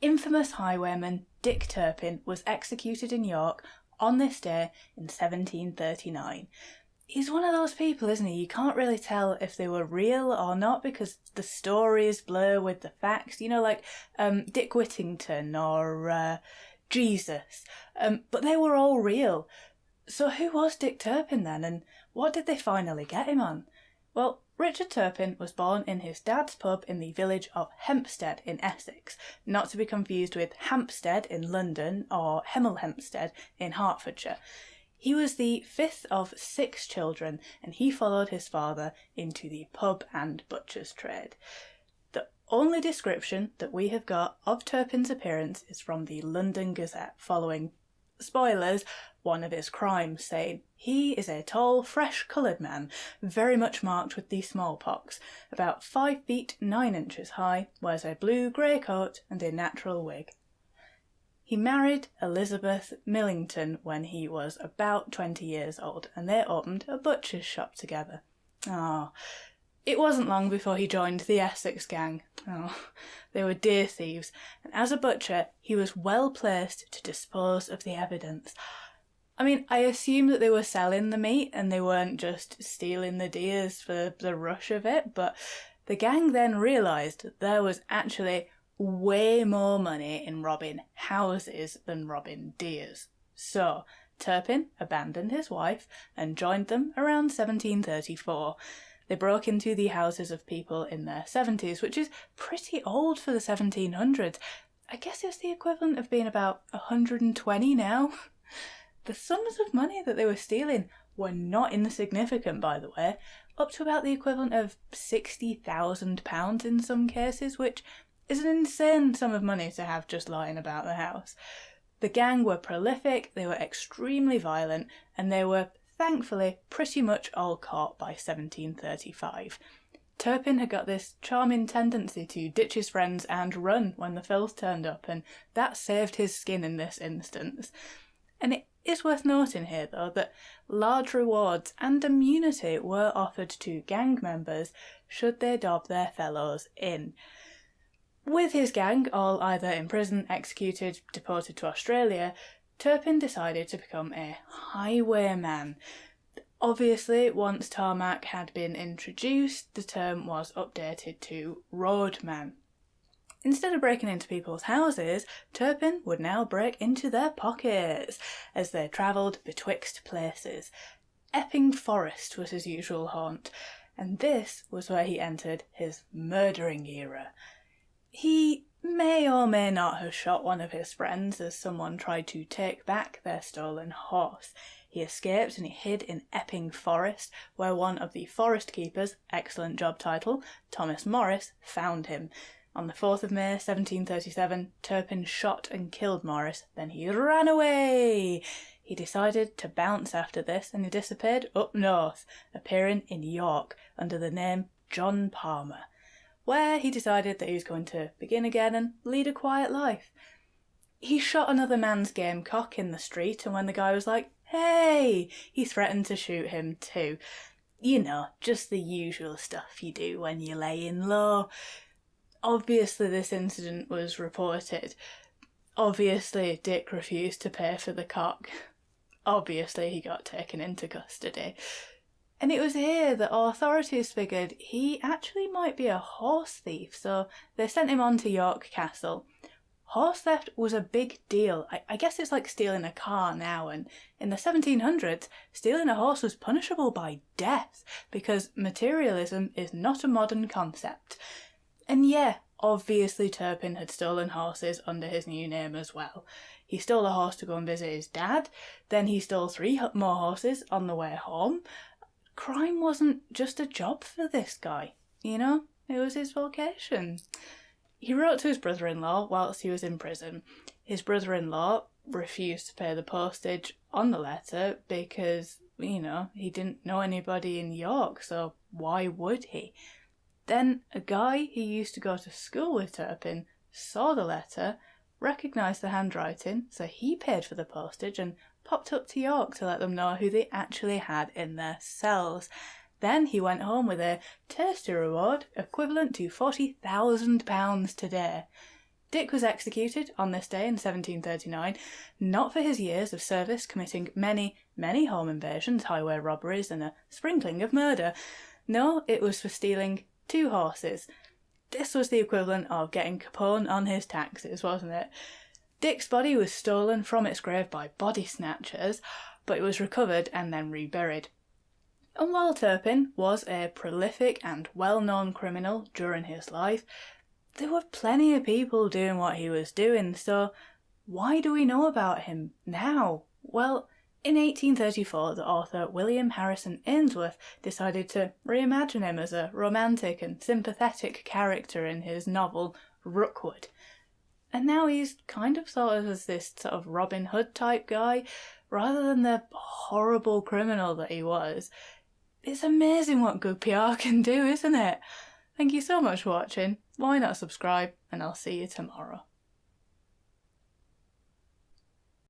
Infamous highwayman Dick Turpin was executed in York on this day in 1739. He's one of those people, isn't he? You can't really tell if they were real or not because the stories blur with the facts. You know, like Dick Whittington or Jesus. But they were all real. So who was Dick Turpin then, and what did they finally get him on? Well, Richard Turpin was born in his dad's pub in the village of Hempstead in Essex, not to be confused with Hampstead in London or Hemel Hempstead in Hertfordshire. He was the fifth of 6 children, and he followed his father into the pub and butcher's trade. The only description that we have got of Turpin's appearance is from the London Gazette following, spoilers, one of his crimes, saying, "He is a tall, fresh-coloured man, very much marked with the smallpox, about 5 feet 9 inches high, wears a blue-grey coat and a natural wig." He married Elizabeth Millington when he was about 20 years old, and they opened a butcher's shop together. It wasn't long before he joined the Essex gang. They were deer thieves, and as a butcher, he was well placed to dispose of the evidence. I mean, I assume that they were selling the meat and they weren't just stealing the deers for the rush of it, but the gang then realised that there was actually way more money in robbing houses than robbing deers. So, Turpin abandoned his wife and joined them around 1734. They broke into the houses of people in their 70s, which is pretty old for the 1700s. I guess it's the equivalent of being about 120 now. The sums of money that they were stealing were not insignificant, by the way, up to about the equivalent of £60,000 in some cases, which is an insane sum of money to have just lying about the house. The gang were prolific, they were extremely violent, and they were, thankfully, pretty much all caught by 1735. Turpin had got this charming tendency to ditch his friends and run when the filth turned up, and that saved his skin in this instance. And it is worth noting here, though, that large rewards and immunity were offered to gang members should they dob their fellows in. With his gang all either in prison, executed, deported to Australia, Turpin decided to become a highwayman. Obviously, once tarmac had been introduced, the term was updated to roadman. Instead of breaking into people's houses, Turpin would now break into their pockets as they travelled betwixt places. Epping Forest was his usual haunt, and this was where he entered his murdering era. He may or may not have shot one of his friends as someone tried to take back their stolen horse. He escaped and he hid in Epping Forest, where one of the forest keepers, excellent job title, Thomas Morris, found him. On the 4th of May 1737, Turpin shot and killed Morris, then he ran away. He decided to bounce after this and he disappeared up north, appearing in York under the name John Palmer, where he decided that he was going to begin again and lead a quiet life. He shot another man's game cock in the street, and when the guy was like, "Hey!" he threatened to shoot him too. You know, just the usual stuff you do when you're laying low. Obviously this incident was reported. Obviously Dick refused to pay for the cock. Obviously he got taken into custody. And it was here that authorities figured he actually might be a horse thief, so they sent him on to York Castle. Horse theft was a big deal. I guess it's like stealing a car now, and in the 1700s, stealing a horse was punishable by death, because materialism is not a modern concept. And yeah, obviously Turpin had stolen horses under his new name as well. He stole a horse to go and visit his dad, then he stole 3 more horses on the way home. Crime wasn't just a job for this guy, you know? It was his vocation. He wrote to his brother-in-law whilst he was in prison. His brother-in-law refused to pay the postage on the letter because, you know, he didn't know anybody in York, so why would he? Then a guy who used to go to school with Turpin saw the letter, recognised the handwriting, so he paid for the postage and popped up to York to let them know who they actually had in their cells. Then he went home with a tasty reward equivalent to £40,000 today. Dick was executed on this day in 1739, not for his years of service committing many, many home invasions, highway robberies, and a sprinkling of murder. No, it was for stealing 2 horses. This was the equivalent of getting Capone on his taxes, wasn't it? Dick's body was stolen from its grave by body snatchers, but it was recovered and then reburied. And while Turpin was a prolific and well-known criminal during his life, there were plenty of people doing what he was doing, so why do we know about him now? Well, in 1834, the author William Harrison Ainsworth decided to reimagine him as a romantic and sympathetic character in his novel Rookwood. And now he's kind of thought of as this sort of Robin Hood type guy, rather than the horrible criminal that he was. It's amazing what good PR can do, isn't it? Thank you so much for watching. Why not subscribe, and I'll see you tomorrow.